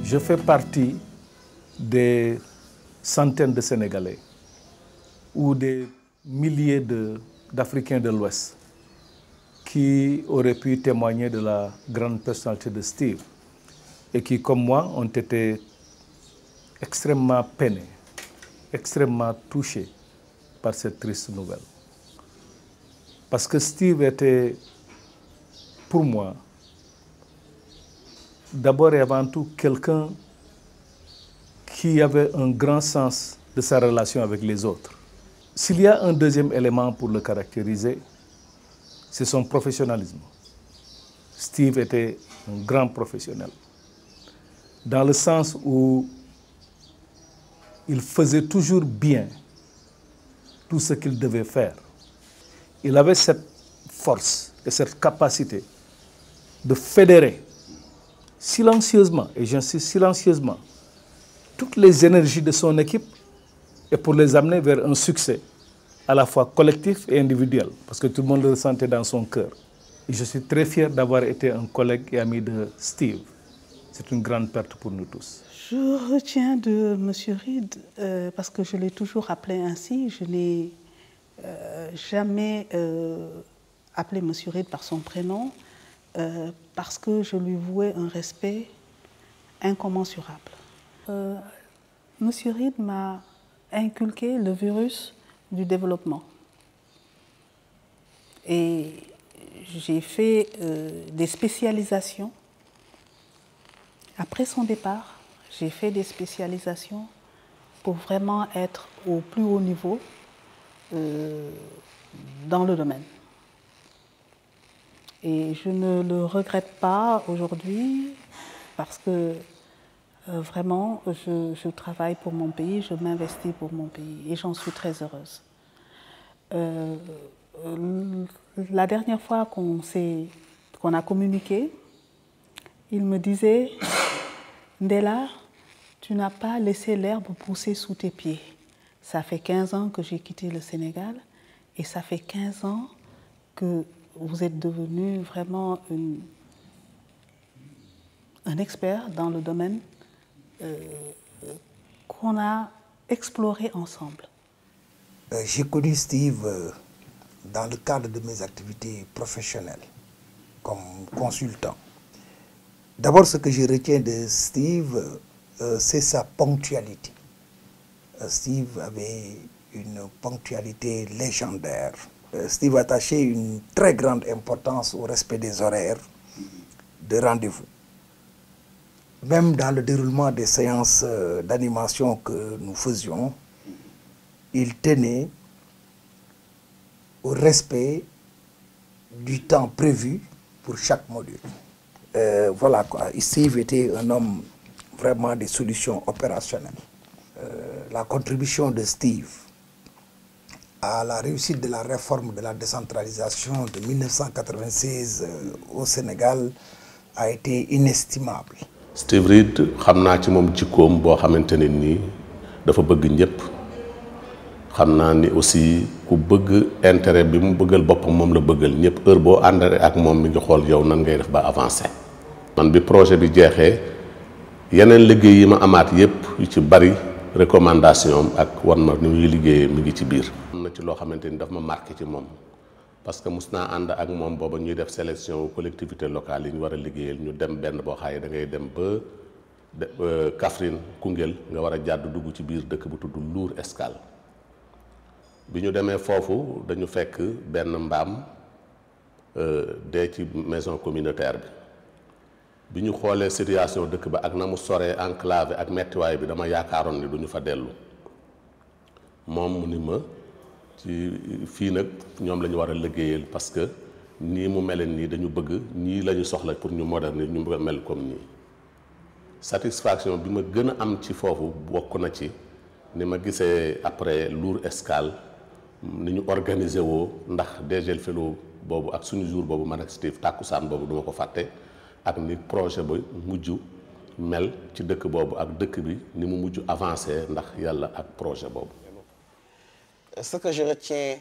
Je fais partie des centaines de Sénégalais ou des milliers d'Africains de l'Ouest qui auraient pu témoigner de la grande personnalité de Steve et qui, comme moi, ont été extrêmement peinés, extrêmement touchés par cette triste nouvelle. Parce que Steve était, pour moi, d'abord et avant tout, quelqu'un qui avait un grand sens de sa relation avec les autres. S'il y a un deuxième élément pour le caractériser, c'est son professionnalisme. Steve était un grand professionnel, dans le sens où il faisait toujours bien tout ce qu'il devait faire. Il avait cette force et cette capacité de fédérer silencieusement, et j'insiste silencieusement, toutes les énergies de son équipe et pour les amener vers un succès à la fois collectif et individuel, parce que tout le monde le ressentait dans son cœur. Et je suis très fier d'avoir été un collègue et ami de Steve. C'est une grande perte pour nous tous. Je retiens de M. Reed, parce que je l'ai toujours appelé ainsi, je n'ai jamais appelé M. Reed par son prénom, parce que je lui vouais un respect incommensurable. M. Reed m'a inculqué le virus du développement. Et j'ai fait des spécialisations. Après son départ, j'ai fait des spécialisations pour vraiment être au plus haut niveau dans le domaine. Et je ne le regrette pas aujourd'hui parce que vraiment, je travaille pour mon pays, je m'investis pour mon pays et j'en suis très heureuse. La dernière fois qu'on a communiqué, il me disait « Ndella, tu n'as pas laissé l'herbe pousser sous tes pieds. Ça fait 15 ans que j'ai quitté le Sénégal et ça fait 15 ans que vous êtes devenu vraiment un expert dans le domaine qu'on a exploré ensemble. » J'ai connu Steve dans le cadre de mes activités professionnelles comme consultant. D'abord, ce que je retiens de Steve, c'est sa ponctualité. Steve avait une ponctualité légendaire. Steve attachait une très grande importance au respect des horaires de rendez-vous. Même dans le déroulement des séances d'animation que nous faisions, il tenait au respect du temps prévu pour chaque module. Voilà quoi, Steve était un homme vraiment des solutions opérationnelles. La contribution de Steve à la réussite de la réforme de la décentralisation de 1996 au Sénégal a été inestimable. Steve Reed, xam naa ci moom jikkoom boo xamante ne nii dafa bëgg ñëpp. xam naa ni aussi ku bëgg intérêt bi mu bëggal boppam moom la bëggal ñëpp heure boo àndee ak moom mi ngi xool yow nan ngay def ba avancer. man bi projet bi jeexee yeneen liggéey yi ma amaat yëpp yu ci bari recommandation ak wan ma ni muy liggéeyee mi ngi ci biir. am na ci loo xamante ni daf ma marqué ci moom parce que mus naa ànd ak moom booba ñuy def sélection collectivité locale yi ñu war a liggéeyal ñu dem benn boo xaye da ngay dem ba Kaffrine Koungheul nga war a jàdd dugg ci biir dëkk bu tudd Lour Escale. bi ñu demee foofu dañu fekk benn mbaam dee ci maison communautaire bi ñu xoolee situation dëkk ba ak na mu soree enclavé ak mettiwaay bi dama yaakaaroon ni duñu fa dellu moom mu ni ma ci fii nag ñoom la ñu war a liggéeyal parce que nii mu mel nii dañu bëgg ñii la ñu soxla pour ñu moderniser ñu mel comme nii. satisfaction bi ma gën a am ci foofu bokk na ci ni ma gisee après Lour Escale ni ñu organiser woo ndax DG Fellow boobu ak suñu jour boobu man ak Steve tàkkusaan boobu duma ko fàtte ak ni projet ba mujj mel ci dëkk boobu ak dëkk bi ni mu mujj avancé ndax yàlla ak projet boobu. Ce que je retiens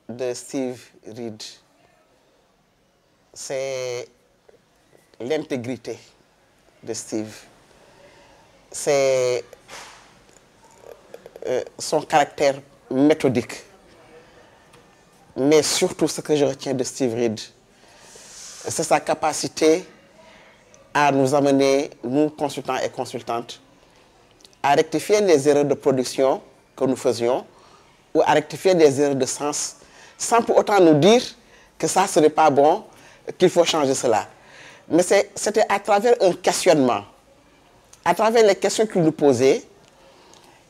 de Steve Reed, c'est l'intégrité de Steve. c'est son caractère méthodique. Mais surtout, ce que je retiens de Steve Reed, c'est sa capacité à nous amener, nous consultants et consultantes, à rectifier les erreurs de production que nous faisions ou à rectifier des erreurs de sens, sans pour autant nous dire que ça ne serait pas bon, qu'il faut changer cela. Mais c'était à travers un questionnement, à travers les questions qu'il nous posait,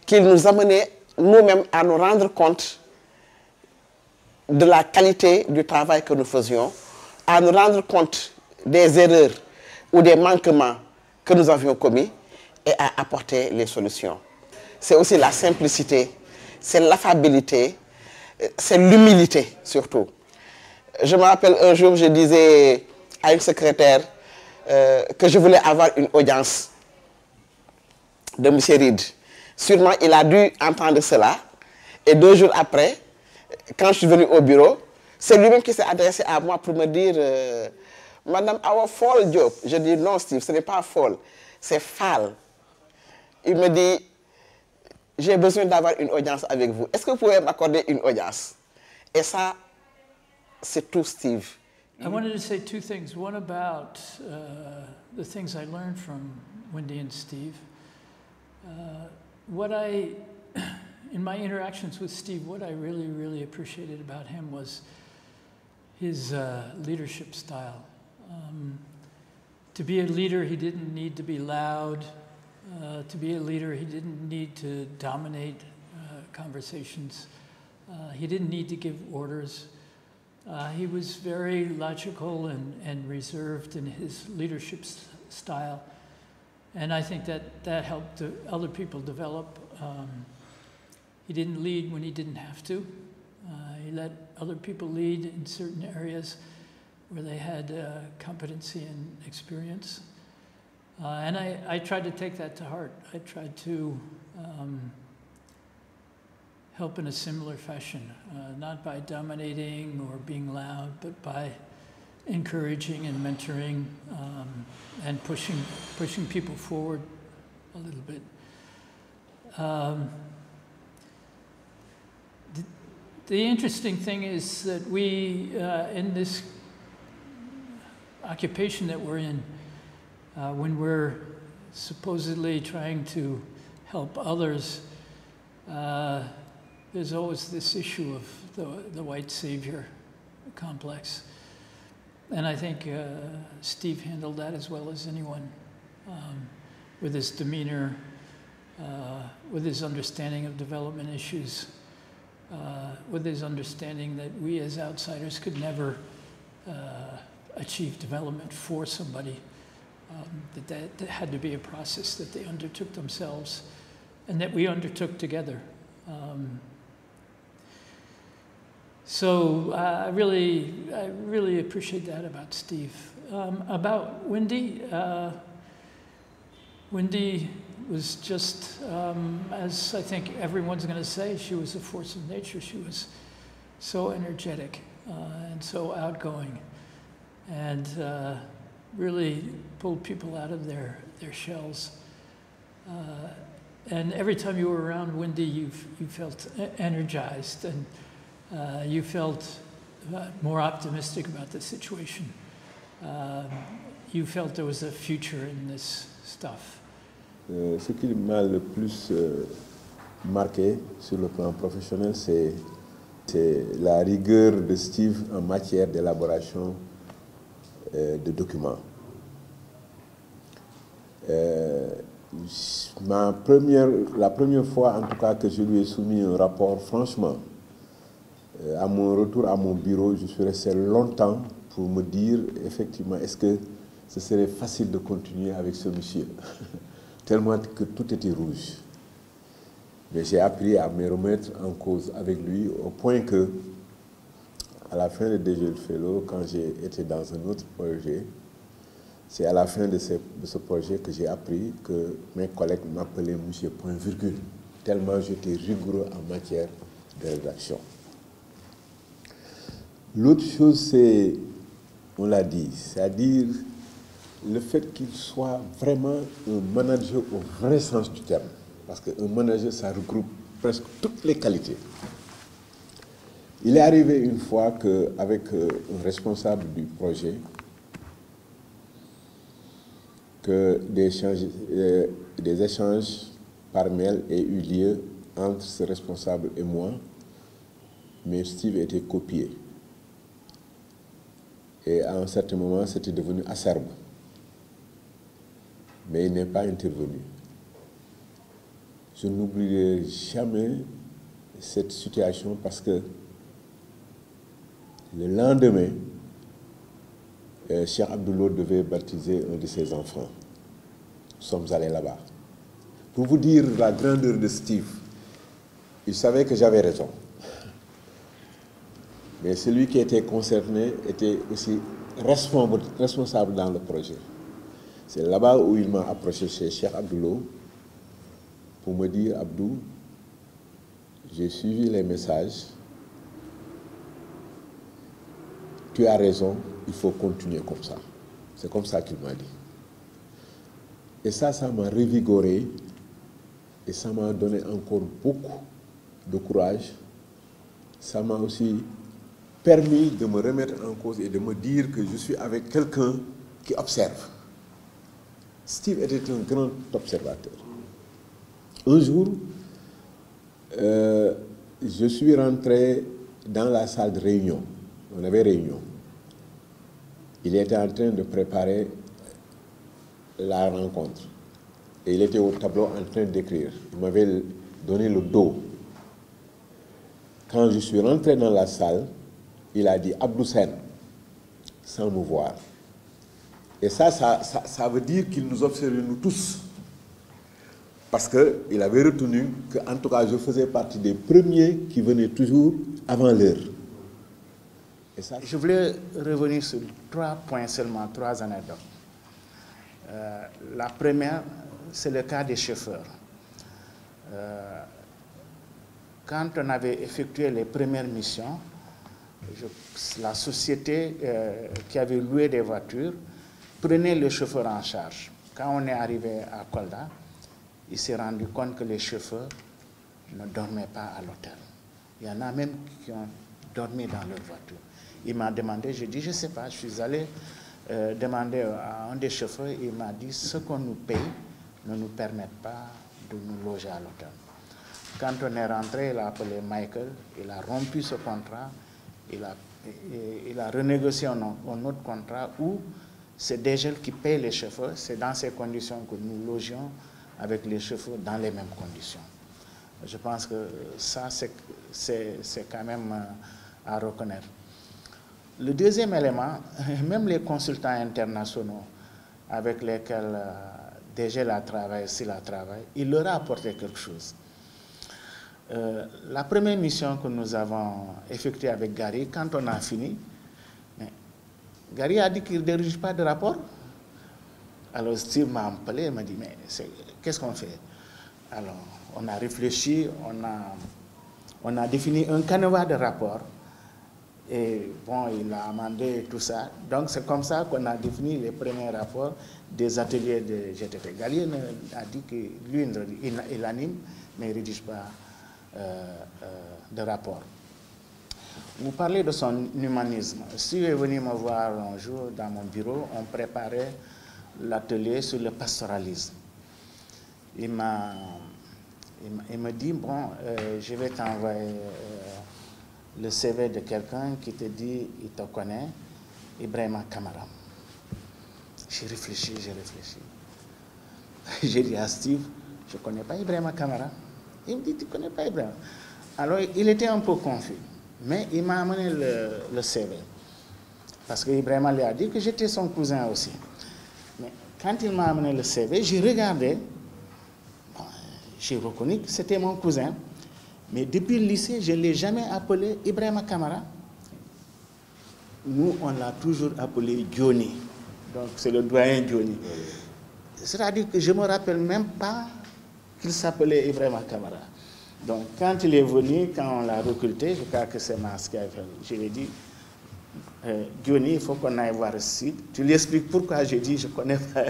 qu'il nous amenait nous-mêmes à nous rendre compte de la qualité du travail que nous faisions, à nous rendre compte des erreurs ou des manquements que nous avions commis et à apporter les solutions. C'est aussi la simplicité, c'est l'affabilité, c'est l'humilité surtout. Je me rappelle un jour, je disais à une secrétaire que je voulais avoir une audience de M. Reed. Sûrement, il a dû entendre cela. Et 2 jours après, quand je suis venu au bureau, c'est lui-même qui s'est adressé à moi pour me dire Madame Awa Fall Diop. Je dis non, Steve, ce n'est pas Fall, c'est Fall. Il me dit j'ai besoin d'avoir une audience avec vous. Est-ce que vous pouvez m'accorder une audience? Et ça, c'est tout, Steve. I wanted to say 2 things. One about the things I learned from Wendy and Steve. In my interactions with Steve, what I really, really appreciated about him was his leadership style. To be a leader, he didn't need to be loud. To be a leader, he didn't need to dominate conversations. He didn't need to give orders. He was very logical and reserved in his leadership style. And I think that helped other people develop. He didn't lead when he didn't have to. He let other people lead in certain areas where they had competency and experience. And I tried to take that to heart. I tried to help in a similar fashion, not by dominating or being loud, but by encouraging and mentoring and pushing people forward a little bit. The interesting thing is that we, in this occupation that we're in, when we're supposedly trying to help others, there's always this issue of the white savior complex. And I think Steve handled that as well as anyone, with his demeanor, with his understanding of development issues, with his understanding that we as outsiders could never achieve development for somebody, that had to be a process that they undertook themselves and that we undertook together. So I really appreciate that about Steve. About Wendy, Wendy was just, as I think everyone's going to say, she was a force of nature. She was so energetic and so outgoing, and really pulled people out of their shells. And every time you were around Wendy, you felt energized and you felt more optimistic about the situation. You felt there was a future in this stuff. Ce qui m'a le plus marqué sur le plan professionnel, c'est la rigueur de Steve en matière d'élaboration de documents. La première fois, en tout cas, que je lui ai soumis un rapport, franchement, à mon retour à mon bureau, je suis resté longtemps pour me dire, effectivement, est-ce que ce serait facile de continuer avec ce monsieur? Tellement que tout était rouge. Mais j'ai appris à me remettre en cause avec lui, au point que, à la fin de DG Fellow, quand j'ai été dans un autre projet, c'est à la fin de ce projet que j'ai appris que mes collègues m'appelaient monsieur point virgule, tellement j'étais rigoureux en matière de rédaction. L'autre chose, c'est, on l'a dit, c'est-à-dire le fait qu'il soit vraiment un manager au vrai sens du terme. Parce qu'un manager, ça regroupe presque toutes les qualités. Il est arrivé une fois qu'avec un responsable du projet, que des échanges par mail aient eu lieu entre ce responsable et moi, mais Steve était copié. Et à un certain moment, c'était devenu acerbe. Mais il n'est pas intervenu. Je n'oublierai jamais cette situation parce que le lendemain, Cheikh Abdoulo devait baptiser un de ses enfants. Nous sommes allés là-bas. Pour vous dire la grandeur de Steve, il savait que j'avais raison. Mais celui qui était concerné était aussi responsable dans le projet. C'est là-bas où il m'a approché chez Cheikh Abdoulo pour me dire, Abdou, j'ai suivi les messages, tu as raison, il faut continuer comme ça. C'est comme ça qu'il m'a dit. Et ça m'a revigoré et ça m'a donné encore beaucoup de courage. Ça m'a aussi permis de me remettre en cause et de me dire que je suis avec quelqu'un qui observe. Steve était un grand observateur. Un jour, je suis rentré dans la salle de réunion. On avait réunion. Il était en train de préparer la rencontre. Et il était au tableau en train d'écrire. Il m'avait donné le dos. Quand je suis rentré dans la salle, il a dit « Abdou Sen » sans nous voir. Et ça veut dire qu'il nous observait nous tous. Parce qu'il avait retenu qu'en tout cas, je faisais partie des premiers qui venaient toujours avant l'heure. Je voulais revenir sur 3 points seulement, 3 anecdotes. La première, c'est le cas des chauffeurs. Quand on avait effectué les premières missions, la société qui avait loué des voitures prenait le chauffeur en charge. Quand on est arrivé à Kolda, il s'est rendu compte que les chauffeurs ne dormaient pas à l'hôtel. Il y en a même qui ont dormi dans leur voiture. Il m'a demandé, je dis, je ne sais pas, je suis allé demander à un des chauffeurs, il m'a dit, ce qu'on nous paye ne nous permet pas de nous loger à l'hôtel. Quand on est rentré, il a appelé Michael, il a rompu ce contrat, il a renégocié un autre contrat où c'est DGL qui paye les chauffeurs. C'est dans ces conditions que nous logions avec les chauffeurs dans les mêmes conditions. Je pense que ça, c'est quand même à reconnaître. Le deuxième élément, même les consultants internationaux avec lesquels DGL a travaillé, s'il a travaillé, il leur a apporté quelque chose. La première mission que nous avons effectuée avec Gary, quand on a fini, Gary a dit qu'il ne dirige pas de rapport. Alors Steve m'a appelé et m'a dit, mais qu'est-ce qu'on fait? Alors on a réfléchi, on a défini un canevas de rapports. Et bon, il a amendé tout ça. Donc c'est comme ça qu'on a défini les premiers rapports des ateliers de GTP. Gary a dit que lui, il anime, mais il ne rédige pas de rapport. Vous parlez de son humanisme. Steve est venu me voir un jour dans mon bureau, on préparait l'atelier sur le pastoralisme. Il m'a dit, bon, je vais t'envoyer le CV de quelqu'un qui te dit, il te connaît, Ibrahima Kamara. J'ai réfléchi. J'ai dit à Steve, je ne connais pas Ibrahima Kamara. Il me dit, tu ne connais pas Ibrahima. Alors, il était un peu confus, mais il m'a amené le CV. Parce qu'Ibrahima lui a dit que j'étais son cousin aussi. Mais quand il m'a amené le CV, j'ai regardé, bon, j'ai reconnu que c'était mon cousin. Mais depuis le lycée, je ne l'ai jamais appelé Ibrahima Kamara. Nous, on l'a toujours appelé Johnny. Donc, c'est le doyen Johnny. C'est-à-dire que je ne me rappelle même pas qu'il s'appelait Ibrahima Kamara. Donc, quand il est venu, quand on l'a recruté, je crois que c'est Mas qui a fait. Je lui ai dit, Johnny, il faut qu'on aille voir Steve. Tu lui expliques pourquoi j'ai dit je connais pas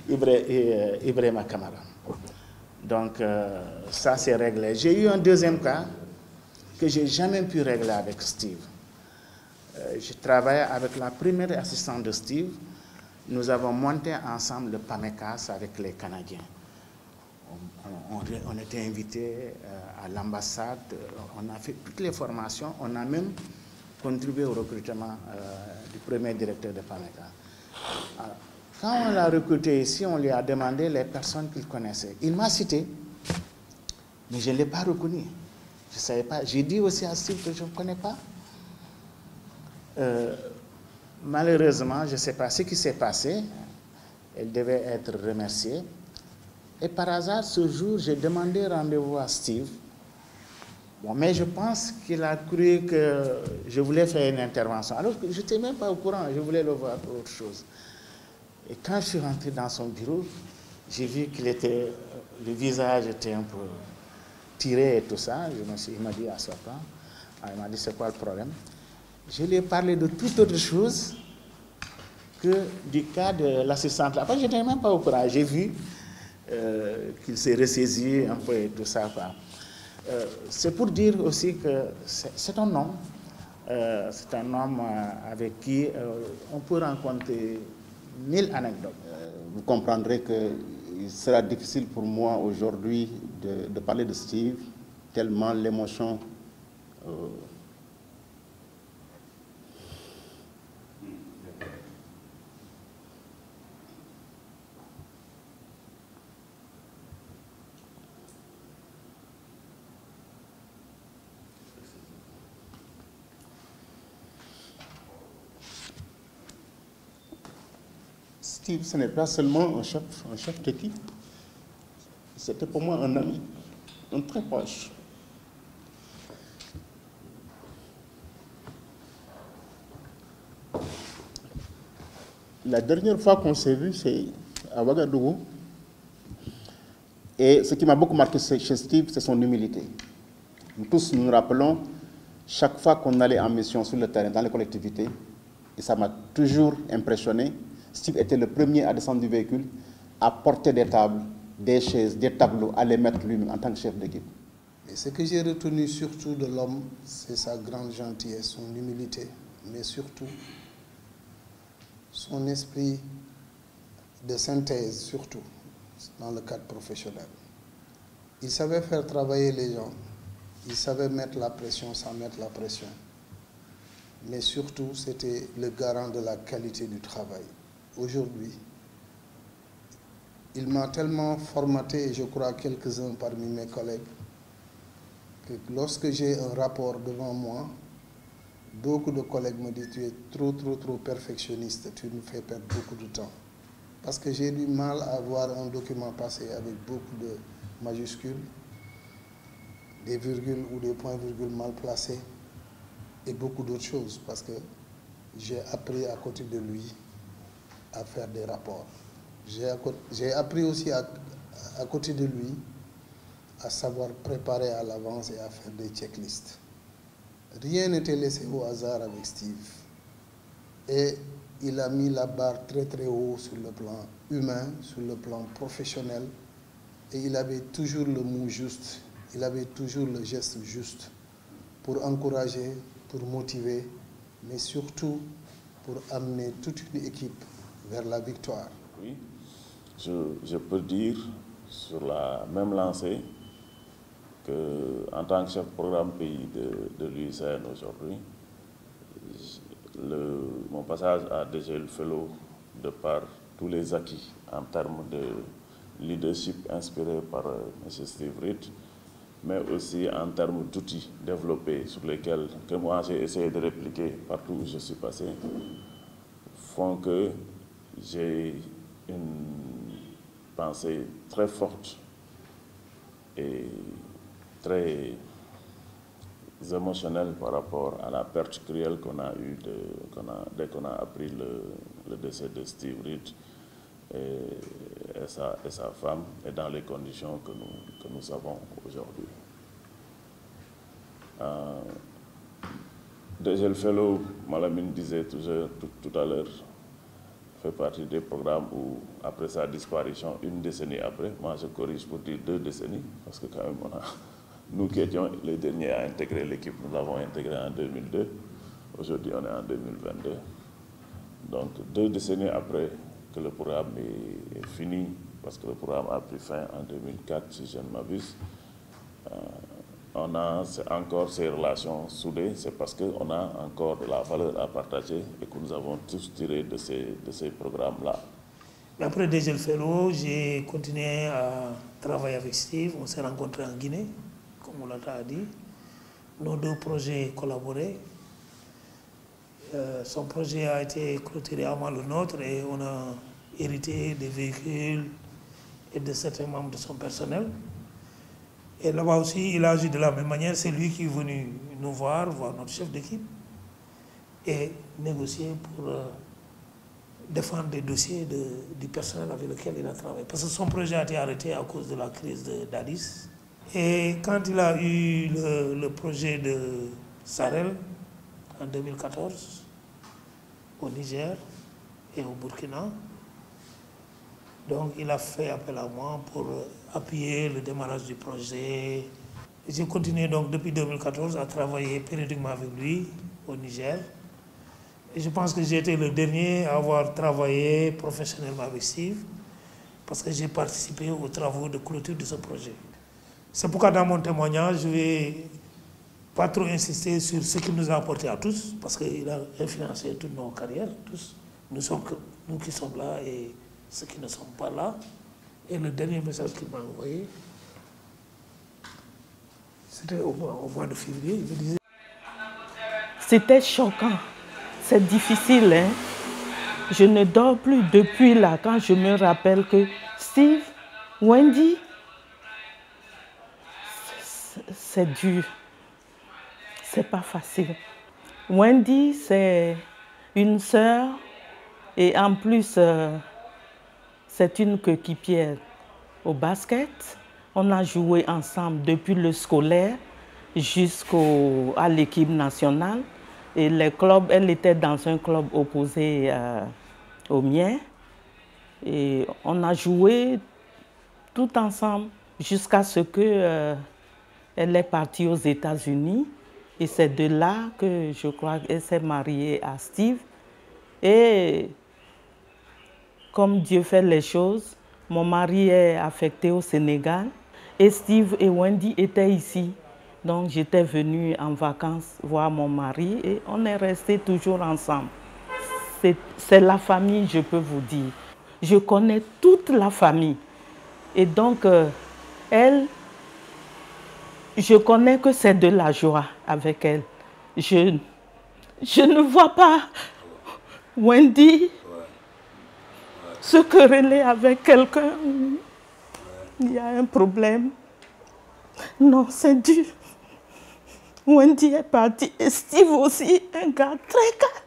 Ibrahima Kamara. Donc, ça c'est réglé. J'ai eu un deuxième cas que je n'ai jamais pu régler avec Steve. Je travaillais avec la première assistante de Steve. Nous avons monté ensemble le PAMECAS avec les Canadiens. On était invités à l'ambassade, on a fait toutes les formations, on a même contribué au recrutement du premier directeur de PAMECAS. Quand on l'a recruté ici, on lui a demandé les personnes qu'il connaissait. Il m'a cité, mais je ne l'ai pas reconnu. Je ne savais pas. J'ai dit aussi à Steve que je ne connais pas. Malheureusement, je ne sais pas ce qui s'est passé. Elle devait être remerciée. Et par hasard, ce jour, j'ai demandé rendez-vous à Steve. Bon, mais je pense qu'il a cru que je voulais faire une intervention. Alors que je n'étais même pas au courant, je voulais le voir pour autre chose. Et quand je suis rentré dans son bureau, j'ai vu qu'il était, le visage était un peu tiré et tout ça. Il m'a dit, assois-toi. Il m'a dit, c'est quoi le problème? Je lui ai parlé de toute autre chose que du cas de l'assistante là. Parce que je n'étais même pas au courant. J'ai vu qu'il s'est ressaisi un peu et tout ça. C'est pour dire aussi que c'est un homme. C'est un homme avec qui on peut rencontrer 1000 anecdotes. Vous comprendrez qu'il sera difficile pour moi aujourd'hui de parler de Steve, tellement l'émotion Steve, ce n'est pas seulement un chef d'équipe, c'était pour moi un ami, un très proche. La dernière fois qu'on s'est vu, c'est à Ouagadougou. Et ce qui m'a beaucoup marqué chez Steve, c'est son humilité. Nous tous nous rappelons, chaque fois qu'on allait en mission sur le terrain, dans les collectivités, et ça m'a toujours impressionné, Steve était le premier à descendre du véhicule, à porter des tables, des chaises, des tableaux, à les mettre lui-même en tant que chef d'équipe. Et ce que j'ai retenu surtout de l'homme, c'est sa grande gentillesse, son humilité, mais surtout son esprit de synthèse, surtout dans le cadre professionnel. Il savait faire travailler les gens, il savait mettre la pression sans mettre la pression, mais surtout c'était le garant de la qualité du travail. Aujourd'hui, il m'a tellement formaté, et je crois quelques-uns parmi mes collègues, que lorsque j'ai un rapport devant moi, beaucoup de collègues me disent « tu es trop perfectionniste, tu nous fais perdre beaucoup de temps ». Parce que j'ai du mal à voir un document passer avec beaucoup de majuscules, des virgules ou des points-virgules mal placés, et beaucoup d'autres choses, parce que j'ai appris à côté de lui à faire des rapports. J'ai appris aussi à côté de lui à savoir préparer à l'avance et à faire des checklists. Rien n'était laissé au hasard avec Steve. Et il a mis la barre très haut sur le plan humain, sur le plan professionnel. Et il avait toujours le mot juste, il avait toujours le geste juste pour encourager, pour motiver, mais surtout pour amener toute une équipe vers la victoire. Oui, je peux dire sur la même lancée qu'en tant que chef programme pays de l'UICN aujourd'hui, mon passage à DGL Fellow, de par tous les acquis en termes de leadership inspiré par M. Steve Reed, mais aussi en termes d'outils développés sur lesquels que moi j'ai essayé de répliquer partout où je suis passé, font que j'ai une pensée très forte et très émotionnelle par rapport à la perte cruelle qu'on a eue dès qu'on a appris le décès de Steve Reed et sa femme, et dans les conditions que nous avons aujourd'hui. DGL Fellow, Malamine disait tout à l'heure, fait partie des programmes où, après sa disparition, une décennie après, moi je corrige pour dire 2 décennies, parce que quand même, nous qui étions les derniers à intégrer l'équipe, nous l'avons intégré en 2002. Aujourd'hui, on est en 2022. Donc, 2 décennies après que le programme est fini, parce que le programme a pris fin en 2004, si je ne m'abuse, on a encore ces relations soudées, c'est parce qu'on a encore de la valeur à partager et que nous avons tous tiré de ces programmes-là. Après DGL Fellow, j'ai continué à travailler avec Steve. On s'est rencontrés en Guinée, comme on l'a dit. Nos 2 projets collaborés. Son projet a été clôturé avant le nôtre et on a hérité des véhicules et de certains membres de son personnel. Et là-bas aussi, il a agi de la même manière. C'est lui qui est venu nous voir notre chef d'équipe et négocier pour défendre des dossiers du personnel avec lequel il a travaillé. Parce que son projet a été arrêté à cause de la crise d'Addis. Et quand il a eu le projet de Sahel en 2014, au Niger et au Burkina, donc il a fait appel à moi pour appuyer le démarrage du projet. J'ai continué donc depuis 2014 à travailler périodiquement avec lui au Niger. Et je pense que j'ai été le dernier à avoir travaillé professionnellement avec Steve parce que j'ai participé aux travaux de clôture de ce projet. C'est pourquoi dans mon témoignage, je ne vais pas trop insister sur ce qu'il nous a apporté à tous parce qu'il a influencé toutes nos carrières, tous. Nous qui sommes là et ceux qui ne sont pas là. Et le dernier message qu'il m'a envoyé, c'était au mois de février. Il me disait... C'était choquant. C'est difficile, hein? Je ne dors plus depuis là, quand je me rappelle que Steve, Wendy, c'est dur. C'est pas facile. Wendy, c'est une sœur et en plus, c'est une coéquipière au basket. On a joué ensemble depuis le scolaire jusqu'à l'équipe nationale. Et les clubs, elle était dans un club opposé au mien. Et on a joué tout ensemble jusqu'à ce qu'elle est partie aux États-Unis. Et c'est de là que je crois qu'elle s'est mariée à Steve. Et comme Dieu fait les choses, mon mari est affecté au Sénégal. Et Steve et Wendy étaient ici. Donc j'étais venue en vacances voir mon mari et on est restés toujours ensemble. C'est la famille, je peux vous dire. Je connais toute la famille. Et donc, elle, je connais que c'est de la joie avec elle. Je ne vois pas Wendy se quereller avec quelqu'un. Il y a un problème. Non, c'est dur. Wendy est partie et Steve aussi, un gars très calme.